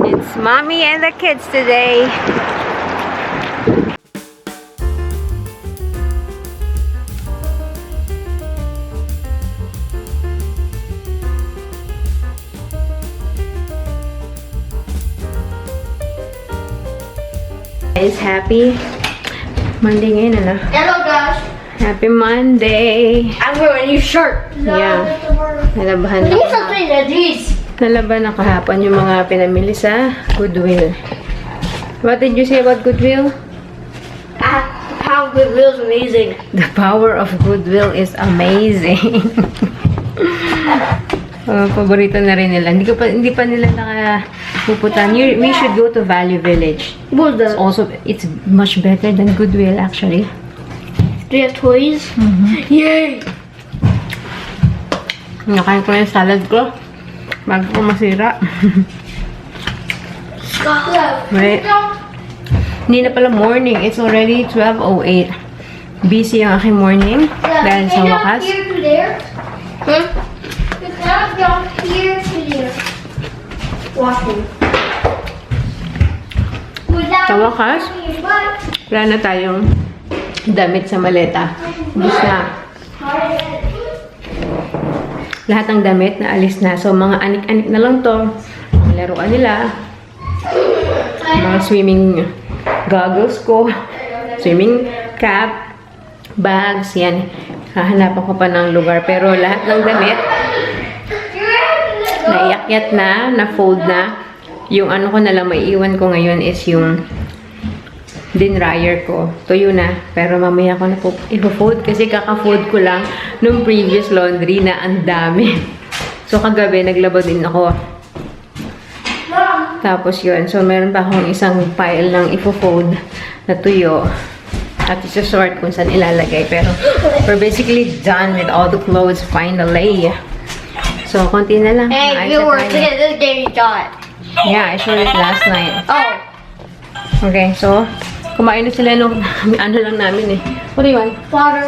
It's mommy and the kids today. Guys, happy Monday ngayon, ano? Hello guys. Happy Monday! I'm wearing a new shirt. Yeah. Nalabahan Look na at something like this. Nalaban na kahapon yung mga pinamili sa Goodwill. What did you say about Goodwill? How Goodwill is amazing. The power of Goodwill is amazing. Paborito na rin nila. Hindi pa nila nakapuputan. We should go to Value Village. What's that? It's much better than Goodwill actually. Do you have toys? Yay! Nakain ko na yung salad ko. Bago ko masira. Wait. Hindi na pala morning. It's already 12:08. Busy ang aking morning. Dahil sa wakas. Here to there. You cannot jump here to there. Walking. Sa wakas, wala na tayong damit sa maleta. Ubus na. Lahat ng damit na alis na. So, mga anik-anik na lang to. Ang laruan nila. Mga swimming goggles ko. Swimming cap. Bags. Yan. Hahanapan ko pa ng lugar. Pero lahat ng damit naiakyat na. Na-fold na. Yung ano ko na lang maiiwan ko ngayon is yung din dryer ko. Tuyo na. Pero mamaya ko na po i-fold kasi kaka-fold ko lang nung previous laundry na ang dami. So kagabi naglaba din ako. Tapos yun. So meron pa akong isang pile ng i-fold na tuyo. At isa-sort kung saan ilalagay. Pero we're basically done with all the clothes finally. So konti na lang. Hey, Ayos na viewers, tayo. look at this game you got. Yeah, I showed it last night. Oh. Okay, so kumain na sila nung ano lang namin eh. What do you want? Water.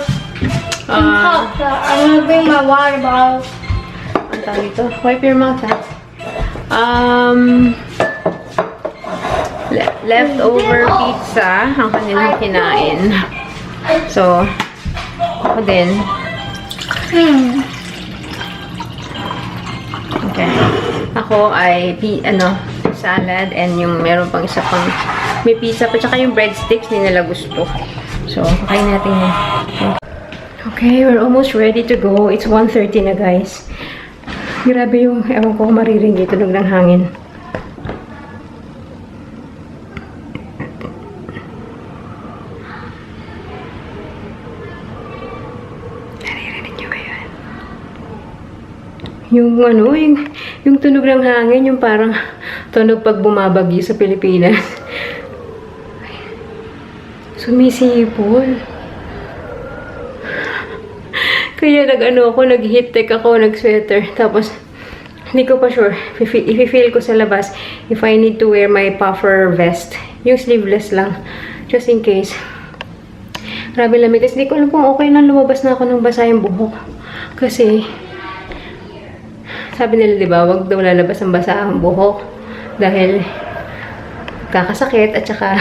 Ah, I'm gonna bring my water bottle. ang tawag ito? Wipe your mouth, ha? Leftover pizza ang kanilang kinain. So, ako din. Okay. Ako ay salad and yung meron pang isa pang may pizza pa tsaka yung breadsticks hindi nila gusto. So, kakain natin yun. Okay, we're almost ready to go. It's 1:30 na, guys. Grabe yung, ewan ko kung maririnig ito ng hangin. Naririnig nyo ba yun? Yung tunog ng hangin, yung parang tunog pag bumabagyo sa Pilipinas. Sumisipol. Kaya nag-heat tech ako, nag-sweater. Tapos, hindi ko pa sure. I-feel ko sa labas if I need to wear my puffer vest. Yung sleeveless lang. Just in case. Grabe lamig. Kasi hindi ko alam kung okay lang lumabas na ako ng basa yung buhok. Kasi, sabi nila, diba, wag daw lalabas ng basa ang buhok. Dahil, kakasakit at saka,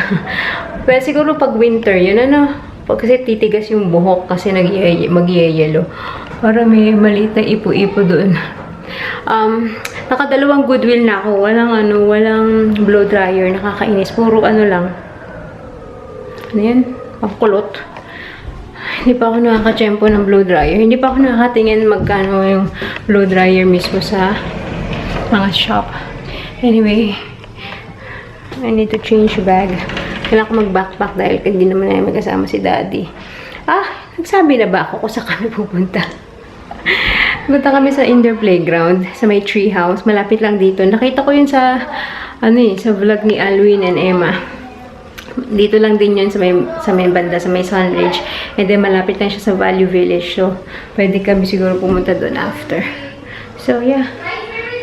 well, siguro pag winter, yun kasi titigas yung buhok kasi mag-yellow. Para may maliit na ipo-ipo doon. Nakadalawang Goodwill na ako. Walang blow dryer. Nakakainis. Puro lang. Ano yan? Pakulot. Hindi pa ako nakaka-tsempo ng blow dryer. Hindi pa ako nakakatingin magkano yung blow dryer mismo sa mga shop. Anyway, I need to change bag. Kailangan ko mag-backpack dahil hindi naman na magkasama si Daddy. Nagsabi na ba ako kung saan kami pupunta? Punta kami sa indoor playground, sa may tree house. Malapit lang dito. Nakita ko yun sa, sa vlog ni Alwin and Emma. Dito lang din yun sa may banda, sa may Sunridge. And then malapit lang siya sa Value Village. So, pwede kami siguro pumunta doon after. So, yeah.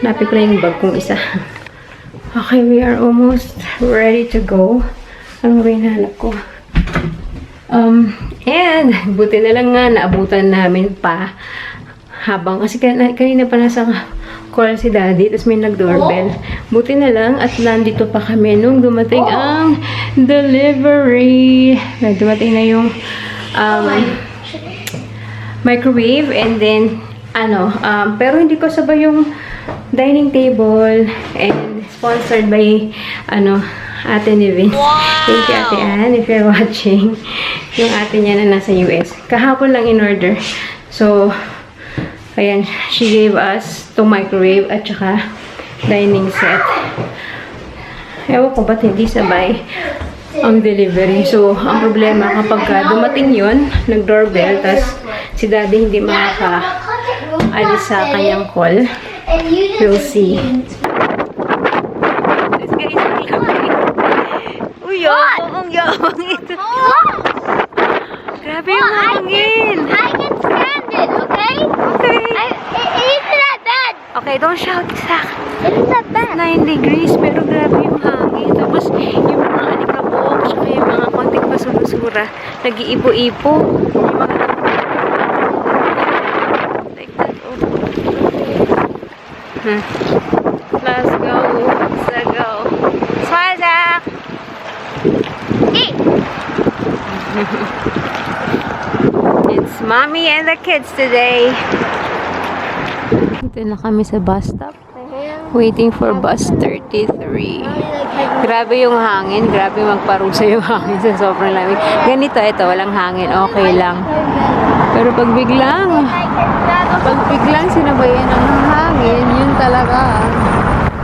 Napit ko na yung bag kong isa. Okay, we are almost ready to go. Ano ba yung hanap ko? And, buti na lang nga, naabutan namin pa. Habang, kasi kanina pa nasa call si daddy, tapos may nag-doorbell. Buti na lang at nandito pa kami nung dumating ang delivery. Dumating na yung microwave and then pero hindi ko sabay yung dining table and sponsored by Ate Nivin. Thank you, Ate Ann, if you're watching. Yung ate niya na nasa US. Kahapon lang in order. So, ayan, she gave us to microwave at saka dining set. Ewan ko ba't hindi sabay ang delivery. So, ang problema kapag dumating yun, nag-doorbell, tas si daddy hindi makaka-alis sa kanyang call. We'll see. Uy, ang yabang ito. Grabe yung hangin. I can stand it, okay? Okay. It's not bad. Okay, don't shout, Zach. It's not bad. 9 degrees, pero grabe yung hangin. Tapos, yung mga alikabok, tsaka yung mga konting basura-basura, nag-iipo-ipo. Yung mga like that, oh. Let's go. Let's go. Smile, Zach! Hey! It's mommy and the kids today. Dito na kami sa bus stop. Waiting for bus 33. Grabe yung hangin. Grabe magparusa yung hangin sa sobrang lamig. Ganito, ito, walang hangin. Okay lang. Pero pag biglang sinabayan ng hangin, yun talaga.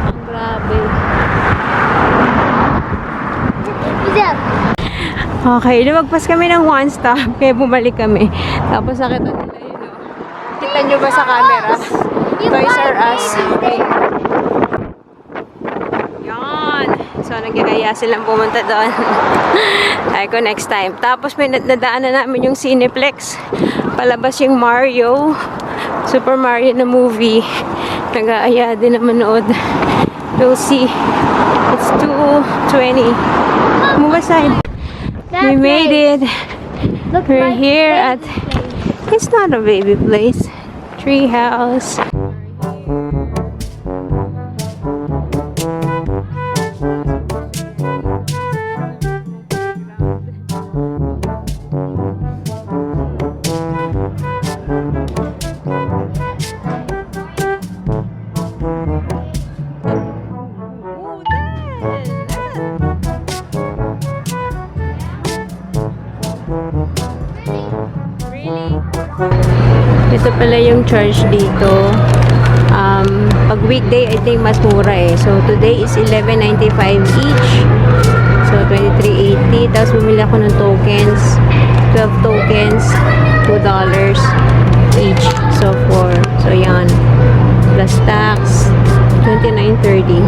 Ang grabe. Okay, lumagpas kami ng one stop, kaya bumalik kami. Tapos nakita nila yun, oh. Kita nyo ba sa camera? Toys R Us. Okay. Yan. So, nagkakaya silang pumunta doon. Ay ko next time. Tapos may nadaanan namin yung Cineplex. Palabas yung Mario. Super Mario na movie. Nag-aaya din na manood. We'll see. It's 2:20. Move aside. We made it. We're here at, it's not a baby place, tree house. Ito pala yung charge dito. Pag weekday, I think mas mura eh. So, today is $11.95 each. So, $23.80. Tapos, bumili ako ng tokens. 12 tokens. $2 each. So, 4. So, yan. Plus tax. $29.30.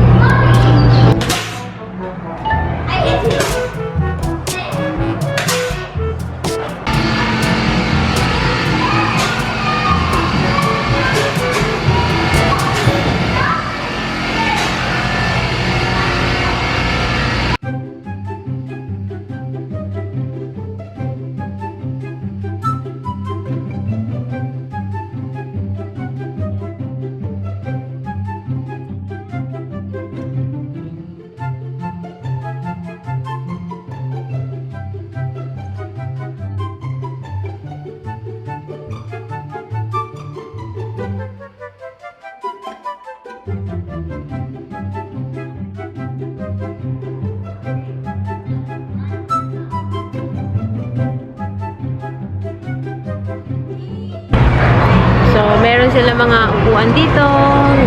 Meron sila mga upuan dito,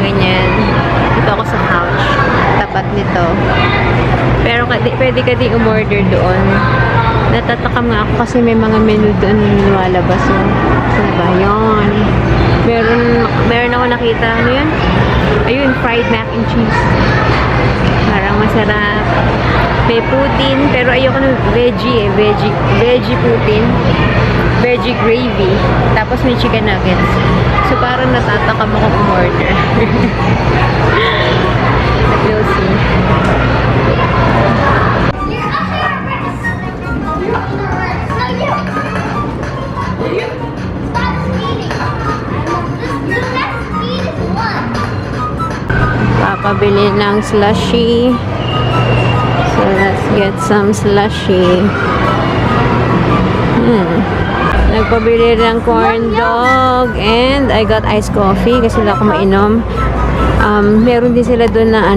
ganyan. Dito ako sa couch, tapat nito. Pero pwede ka din umorder doon. Natatakam nga ako kasi may mga menu doon lumalabas. So, diba? Yun. Meron ako nakita. Ano yun? Ayun, fried mac and cheese. Parang masarap. May putin, pero ayoko ng veggie eh. Veggie putin. Veggie gravy. Tapos may chicken nuggets. So, parang natatakam ako umorder. We'll see. ng slushy. So, let's get some slushy. Nagpabili ng corn dog and I got iced coffee kasi wala akong mainom. Meron din sila doon na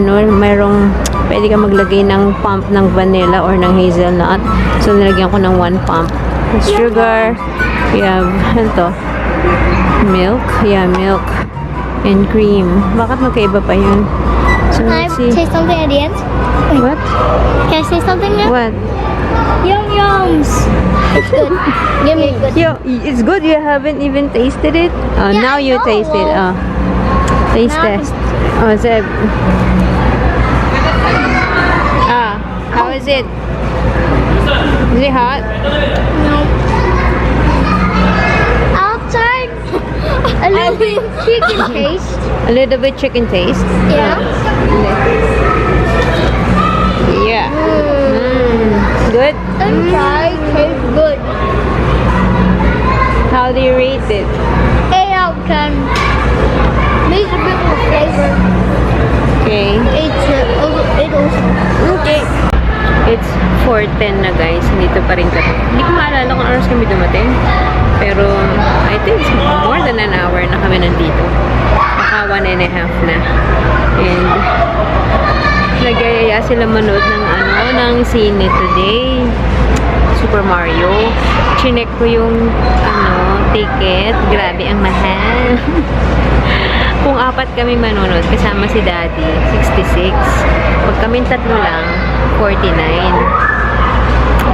pwede ka maglagay ng pump ng vanilla or ng hazelnut. So, nilagyan ko ng 1 pump. Sugar. We have, milk. Yeah, milk. And cream. Bakit magkaiba pa yun? So, Can I let's see. say something at the end? What? Can I say something now? What? Yum yums. It's good. Give me good. Yo, it's good. You haven't even tasted it. Oh, Yeah, now I you know. taste it. Oh, taste Now I can test. Oh, Zeb. How is it? Is it hot? No. Outside, a little bit chicken taste. A little bit chicken taste. Yeah. Yeah. Good. Inside tastes good. How do you rate it? 8 out of 10. Needs a bit more flavor. Okay. It also. Okay. It's 4:10 na guys. Dito pa rin kami. Hindi ko maalala kung oras kami dumating. Pero I think it's more than an hour na kami nandito. Baka 1.5 na. And nagyayaya sila manood ng sine today. Super Mario. Chinek ko yung ticket. Grabe ang mahal. Kung 4 kami manonood, kasama si Daddy, 66. Pag kami 3 lang, 49.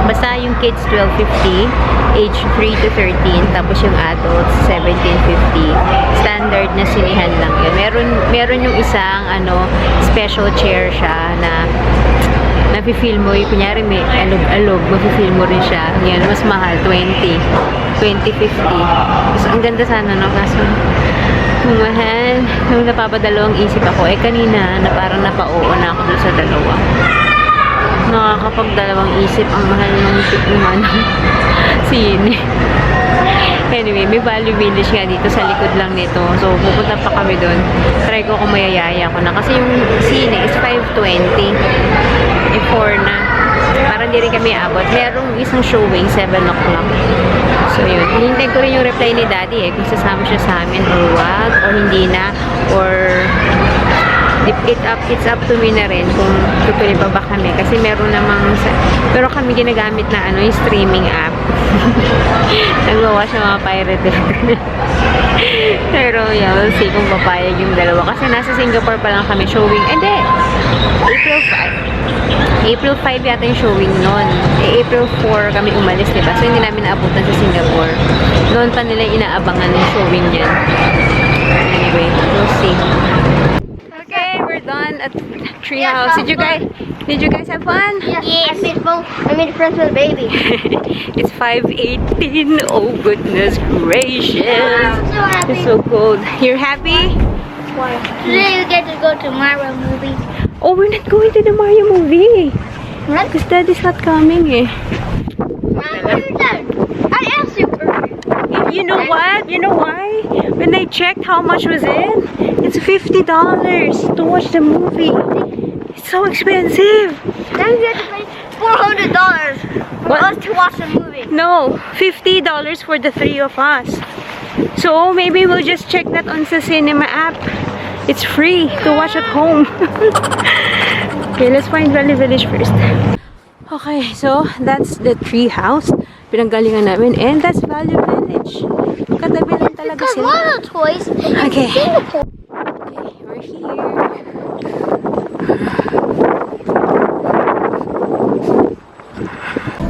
Basta yung kids, 12.50. Age 3 to 13. Tapos yung adults, 17.50. Standard na sinihan lang yun. Meron yung isang, special chair siya na nafe-feel mo, yung kunyari may alog-alog, mafe-feel mo rin siya. Yan, mas mahal, 20. 20.50. So, ang ganda sana, no? Kaso, kung mahal, nung napapadalawang isip ako, kanina, na parang napauo na ako dun sa dalawa. Nakakapagdalawang isip, ang mahal ng sine. Anyway, may Value Village nga dito sa likod lang nito. So, pupunta pa kami doon. Try ko kung mayayaya ko na. Kasi yung sine is 5:20. 4 na. Parang hindi rin kami abot. Merong isang showing, 7 o'clock. So, yun. Hinintay ko rin yung reply ni Daddy kung sasama siya sa amin or wag, or hindi na, or it's up to me na rin kung tutuloy pa ba kami. Kasi meron namang, pero kami ginagamit na yung streaming app. Nagawa siya mga pirated. Pero yeah, we'll see kung papayag yung dalawa. Kasi nasa Singapore pa lang kami showing. Hindi! April 5 yata yung showing noon. April 4 kami umalis, diba? So, hindi namin naabutan sa Singapore. Noon pa nila inaabangan yung showing yan. Anyway, we'll see. Okay, we're done at Treehouse. Did you guys have fun? Yes. I made friends with a baby. It's 5:18. Oh, goodness gracious. I'm so happy. It's so cold. You're happy? Why? Today we get to go to Mario movie. Oh, we're not going to the Mario movie. What? Because Daddy's not coming eh. I asked you earlier. You know what? You know why? When I checked how much was in, it's $50 to watch the movie. It's so expensive. Then we have to pay $400 for us to watch the movie. No, $50 for the 3 of us. So maybe we'll just check that on the cinema app. It's free to watch at home. Okay, let's find Value Village first. Okay, so that's the tree house. Pinanggalingan namin. And that's Value Village. Katabi lang talaga Because sila. one of the toys in Okay. Singapore. Okay, we're here.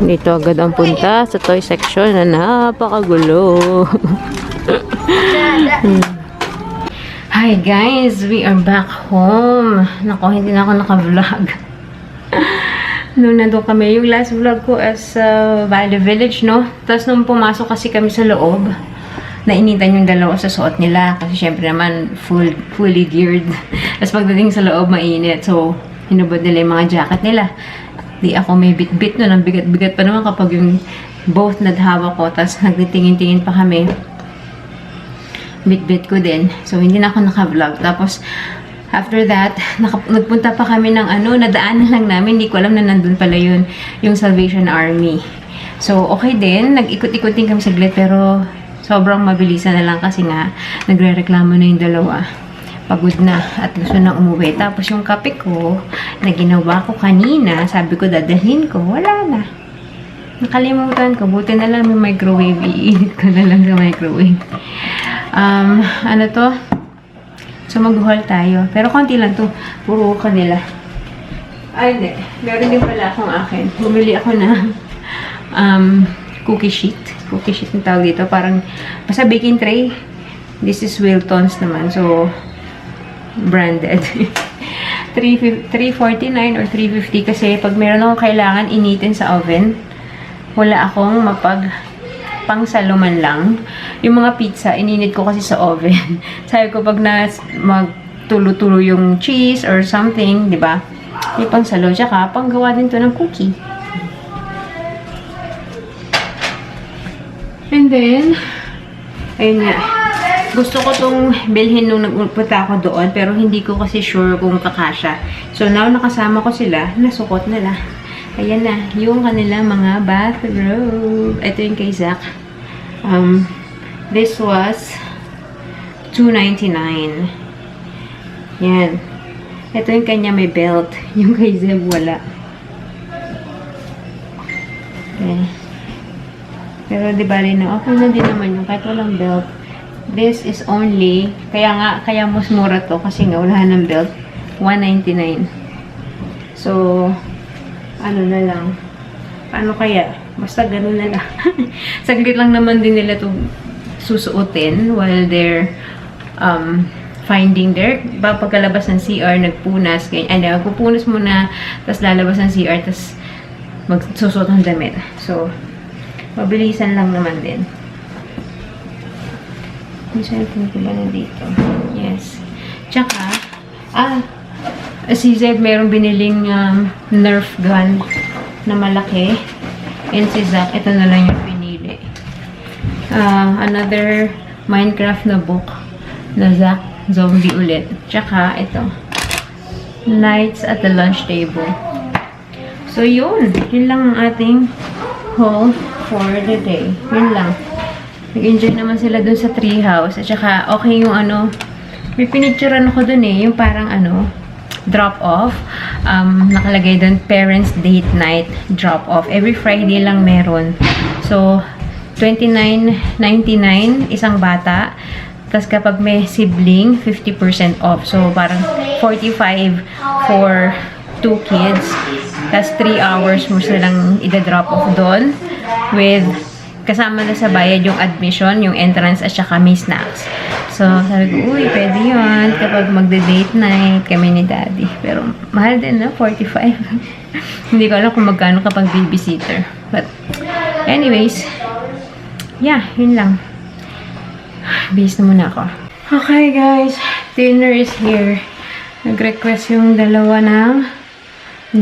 Dito agad ang punta sa toy section na napakagulo. Hi guys, we are back home. Nako, hindi na ako naka-vlog. Nung nandun kami, yung last vlog ko as Value Village, no? Tapos nung pumasok kasi kami sa loob, nainitan yung dalawa sa suot nila. Kasi syempre naman, fully geared. Tapos pagdating sa loob, mainit. So, hinubad nila yung mga jacket nila. Di ako may bit-bit no. Ang bigat-bigat pa naman kapag yung both nadhawak ko. Tapos nagtitingin-tingin pa kami. Bit-bit ko din. So, hindi na ako naka-vlog. Tapos, After that, nagpunta pa kami ng nadaanan lang namin. Hindi ko alam na nandun pala yun, yung Salvation Army. So, okay din. Nag-ikot-ikot din kami saglit, pero sobrang mabilisan na lang kasi nga, nagre-reklamo na yung dalawa. Pagod na at gusto na umuwi. Tapos yung kape ko, na ginawa ko kanina, sabi ko dadalhin ko, wala na. Nakalimutan ko. Buti na lang may microwave. Iinit ko na lang sa microwave. Ano to? So, mag-haul tayo. Pero konti lang to. Puro kanila. Ay, hindi. Meron din pala akong akin. Bumili ako ng cookie sheet. Cookie sheet yung tawag dito. Parang, basta baking tray. This is Wilton's naman. So, branded. 349 or 350 kasi pag meron akong kailangan initin sa oven, wala akong pang saluman lang. Yung mga pizza, ininit ko kasi sa oven. Sabi ko pag magtulo-tulo yung cheese or something, di ba? May pang salo. Tsaka, panggawa din to ng cookie. And then, ayun nga. Gusto ko tong bilhin nung nagpunta ako doon, pero hindi ko kasi sure kung kakasya. So, now nakasama ko sila, nasukot nila. Ayan na, yung kanila mga bathrobe. Ito yung kay Zach. This was $2.99. Yan. Ito yung kanya may belt. Yung kay Zeb wala. Okay. Pero di ba rin na, okay na din naman yung kahit walang belt. This is only, kaya mas mura to kasi nga wala ng belt. $1.99. So, ano na lang. Paano kaya? Basta ganun na lang. Saglit lang naman din nila to susuotin while they're finding their pagkalabas ng CR, nagpunas. Magpupunas muna, tapos lalabas ng CR, tapos magsusuot ng damit. So, mabilisan lang naman din. Yung cellphone ko ba nandito? Yes. Tsaka, si Zed mayroong biniling Nerf gun na malaki. And si Zach, ito na lang yung pinili. Another Minecraft na book na Zach, zombie ulit. Tsaka, ito. Lights at the lunch table. So, yun. Yun lang ang ating haul for the day. Yun lang. Nag-enjoy naman sila dun sa treehouse. At saka, okay yung may pinicturean ako dun eh. Yung parang drop-off. Nakalagay dun, parents date night drop-off. Every Friday lang meron. So, $29.99 isang bata. Tapos kapag may sibling, 50% off. So, parang $45 for 2 kids. Tapos 3 hours mo silang ida-drop off doon with kasama na sa bayad yung admission, yung entrance, at saka may snacks. So, sabi ko, uy, pwede yun kapag magde-date night kami ni Daddy. Pero, mahal din na, 45. Hindi ko alam kung magkano kapag babysitter. But, anyways, yeah, yun lang. Bihis na muna ako. Okay, guys. Dinner is here. Nag-request yung dalawa ng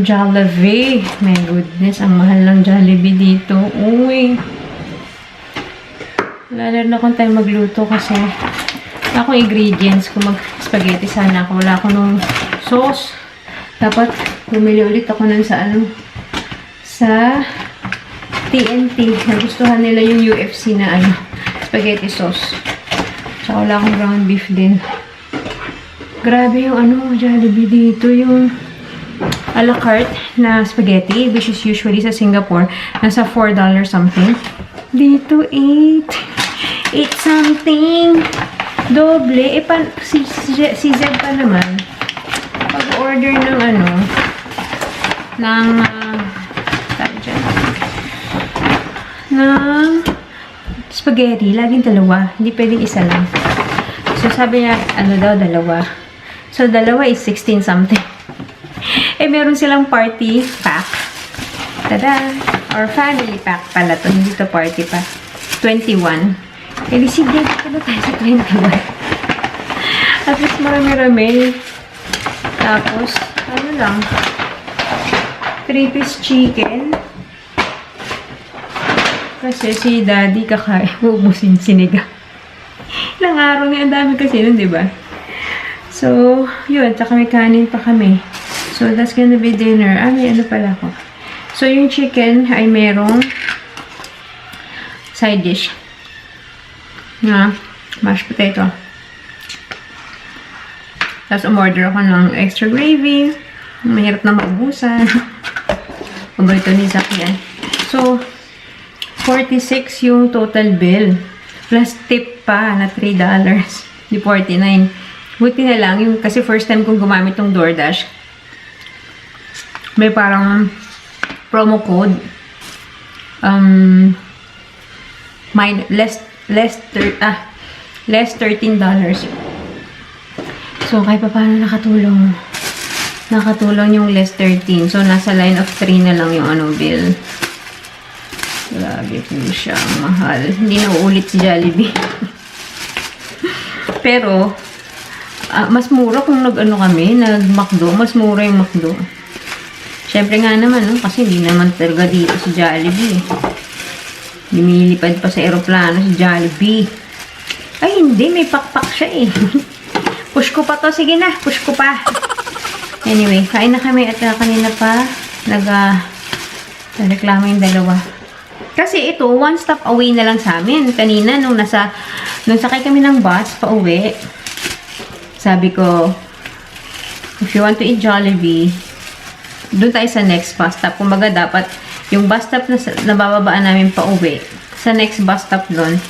Jollibee. My goodness, ang mahal ng Jollibee dito. Uy. Wala na akong time magluto kasi wala akong ingredients. Kung mag-spaghetti sana ako, wala akong nung sauce. Dapat bumili ulit ako nun sa sa TNT. Nagustuhan nila yung UFC na spaghetti sauce. Tsaka wala akong ground beef din. Grabe yung Jollibee dito. Yung a la carte na spaghetti, which is usually sa Singapore, nasa $4 something. Dito, 8 something. Doble. Si Zed pa naman, pag-order ng ng spaghetti, laging dalawa. Hindi pwedeng isa lang. So, sabi niya, dalawa. So, dalawa is 16 something. Meron silang party pack. Tada! Or family pack pala to. Hindi to party pack. 21. Sige, pala tayo sa 21. At least marami-rami. Tapos, lang. 3-piece chicken. Kasi si Daddy ubusin sinigang. Ilang araw niya, ang dami kasi nun, diba? So, So, yun. Tsaka may kanin pa kami. So, that's gonna be dinner. May ano pala ko. So, yung chicken ay merong side dish na mashed potato. Tapos, umorder ako ng extra gravy. Mahirap na maubusan. Paborito ni Zach yan. So, 46 yung total bill. Plus tip pa na $3. Di 49. Buti na lang, yung, kasi first time kong gumamit ng DoorDash. May parang promo code. Less $13. So, kahit pa paano nakatulong. Nakatulong yung less 13. So, nasa line of 3 na lang yung bill. Grabe po siya. Mahal. Hindi na uulit si Jollibee. Pero, mas mura kung kami, nag-McDo. Mas mura yung McDo. Siyempre nga naman, no? Kasi hindi naman talaga dito si Jollibee. Lumilipad pa sa aeroplano si Jollibee. Ay, hindi. May pakpak siya eh. Push ko pa to. Sige na. Push ko pa. Anyway, kain na kami at kanina pa nagreklamo yung dalawa. Kasi ito, one stop away na lang sa amin. Kanina, nung sakay kami ng bus pa uwi, sabi ko, if you want to eat Jollibee, doon tayo sa next bus stop. Kumbaga, dapat yung bus stop na nabababaan namin pa uwi, sa next bus stop doon,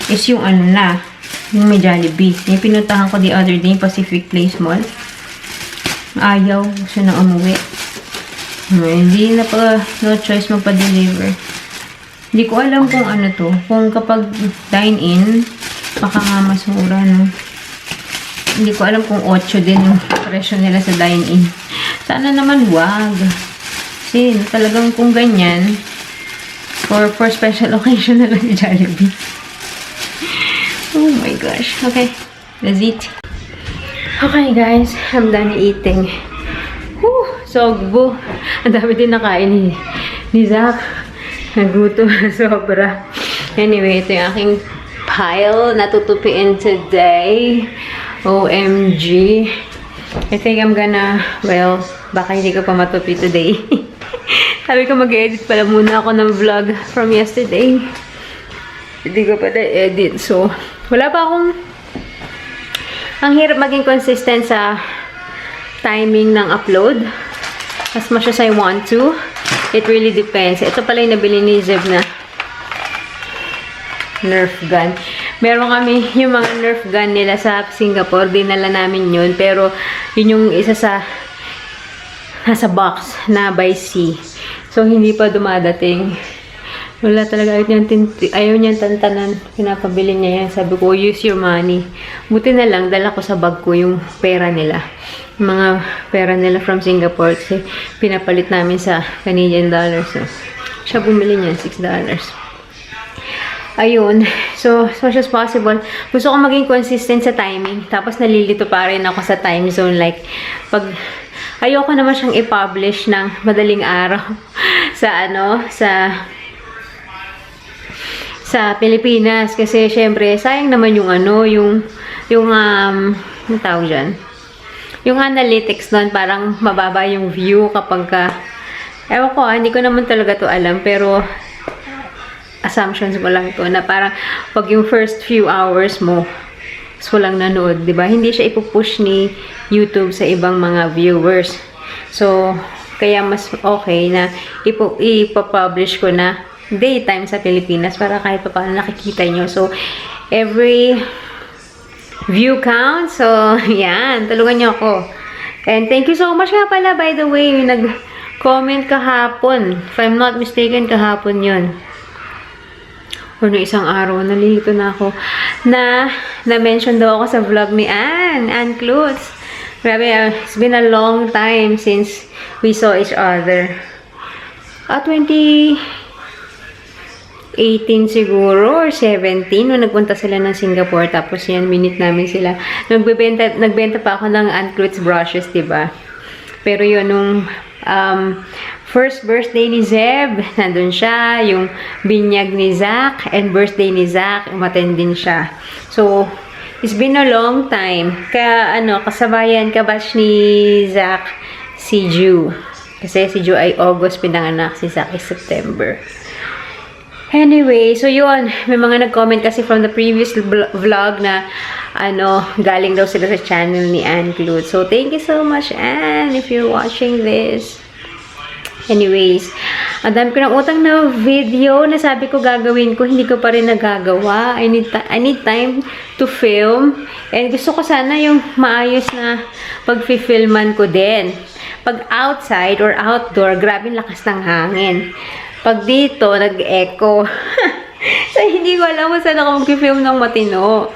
is yung yung may Jollibee. Yung pinuntahan ko the other day, Pacific Place Mall. Ayaw siya na umuwi. Hindi na pa, no choice magpa-deliver. Hindi ko alam kung kung kapag dine-in, baka nga mas mura, no? Hindi ko alam kung 8 din yung presyo nila sa dine-in. Sana naman wag. Kasi talagang kung ganyan, for special occasion na lang si Jollibee. Oh my gosh. Okay, that's it. Okay guys, I'm done eating. Whew, sogbo. Ang dami din nakain ni Zach. Nagutom na sobra. Anyway, ito yung aking pile na tutupiin today. OMG. I think I'm gonna, well, baka hindi ko pa matupi today. Sabi ko mag-edit pala muna ako ng vlog from yesterday. Hindi ko pa na-edit. So, wala pa akong... Ang hirap maging consistent sa timing ng upload. As much as I want to. It really depends. Ito pala yung nabili ni Zeb na Nerf gun. Meron kami yung mga Nerf gun nila sa Singapore. Dinala namin yun. Pero yun yung isa sa nasa box na by sea. So, hindi pa dumadating. Wala talaga. Ayaw niyan tantanan. Pinapabili niya yan. Sabi ko, use your money. Buti na lang, dala ko sa bag ko yung pera nila. Mga pera nila from Singapore. Kasi pinapalit namin sa Canadian dollars. So, siya bumili niyan, $6. Ayun. So, as much as possible, gusto ko maging consistent sa timing. Tapos, nalilito pa rin ako sa time zone. Like, ayoko naman siyang i-publish ng madaling araw sa Pilipinas. Kasi, syempre, sayang naman yung tawag dyan? Yung analytics doon, parang mababa yung view kapag ewan ko, hindi ko naman talaga to alam, pero assumptions ko lang ito, na parang pag yung first few hours mo, walang nanood, di ba? Hindi siya ipupush ni YouTube sa ibang mga viewers. So, kaya mas okay na ipapublish ko na daytime sa Pilipinas para kahit pa paano nakikita nyo. So, every view count. So, yan. Tulungan nyo ako. And thank you so much nga pala, by the way, yung nag-comment kahapon. If I'm not mistaken, kahapon yun. Or no, isang araw, nalilito na ako. Na-mention daw ako sa vlog ni Ann Klutz. Grabe, it's been a long time since we saw each other. 18 siguro or 17 nung nagpunta sila ng Singapore, tapos yan minute namin sila. Nagbenta pa ako ng Ann Klutz brushes, diba? Pero yun, nung first birthday ni Zeb, nandun siya, yung binyag ni Zach, and birthday ni Zach, umattend din siya. So, It's been a long time. Kasabayan, kabatch ni Zach, si Ju. Kasi si Ju ay August pinanganak, si Zach ay September. Anyway, so yun. May mga nag-comment kasi from the previous vlog na galing daw sila sa channel ni Ann Clute. So, thank you so much, Ann, if you're watching this. Anyways, ang dami ko ng utang na video na sabi ko gagawin ko, hindi ko pa rin nagagawa. I need time to film. And gusto ko sana yung maayos na pag-filman ko din. Pag outside or outdoor, grabe lakas ng hangin. Pag dito, nag-echo. So, hindi ko alam kung saan ako mag-film ng matino.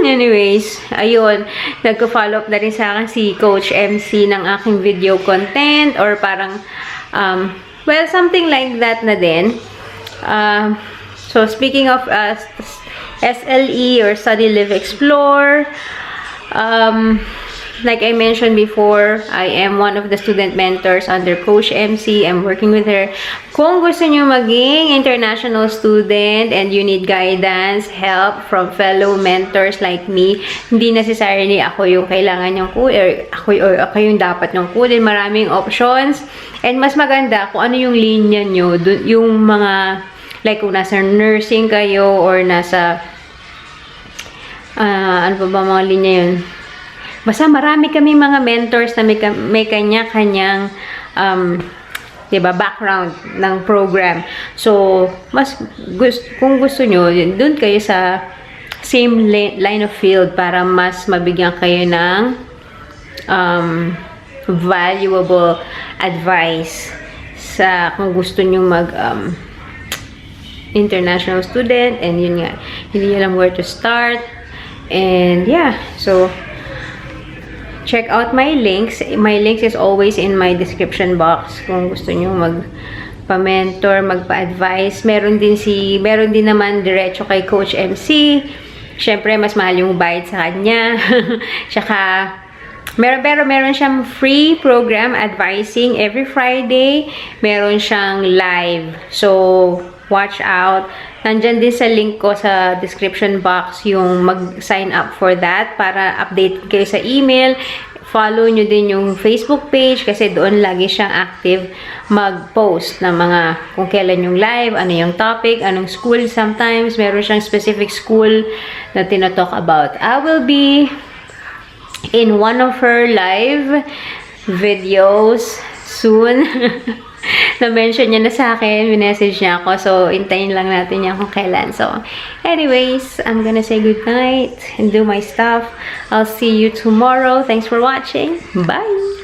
Anyways, ayun. Nagko-follow up na rin sa akin si Coach MC ng aking video content or parang, well, something like that na din. So, speaking of SLE or Study, Live, Explore, like I mentioned before, I am one of the student mentors under Coach MC. I'm working with her. Kung gusto nyo maging international student and you need guidance, help from fellow mentors like me, hindi necessarily ako yung kailangan yung kunin, or ako yung dapat yung kunin. Maraming options. And mas maganda kung ano yung linya nyo, yung mga, like kung nasa nursing kayo or nasa, ano pa ba mga linya yun? Basta marami kami mga mentors na may kanya-kanyang diba, background ng program. So, kung gusto nyo, dun kayo sa same line of field para mas mabigyan kayo ng valuable advice sa kung gusto nyo mag international student, and yun nga, hindi nyo alam where to start. And yeah, so check out my links. My links is always in my description box. Kung gusto nyo magpa-mentor, magpa-advise. Meron din naman diretso kay Coach MC. Syempre, mas mahal yung bayad sa kanya. Tsaka, meron siyang free program advising every Friday. Meron siyang live. So, watch out. Nandyan din sa link ko sa description box yung mag-sign up for that para update kayo sa email. Follow nyo din yung Facebook page kasi doon lagi siyang active mag-post ng mga kung kailan yung live, ano yung topic, anong school. Sometimes meron siyang specific school na tinatalk about. I will be in one of her live videos soon. Na-mention niya na sa akin, minessage niya ako. So, intayin lang natin yan kung kailan. So, anyways, I'm gonna say good night and do my stuff. I'll see you tomorrow. Thanks for watching. Bye!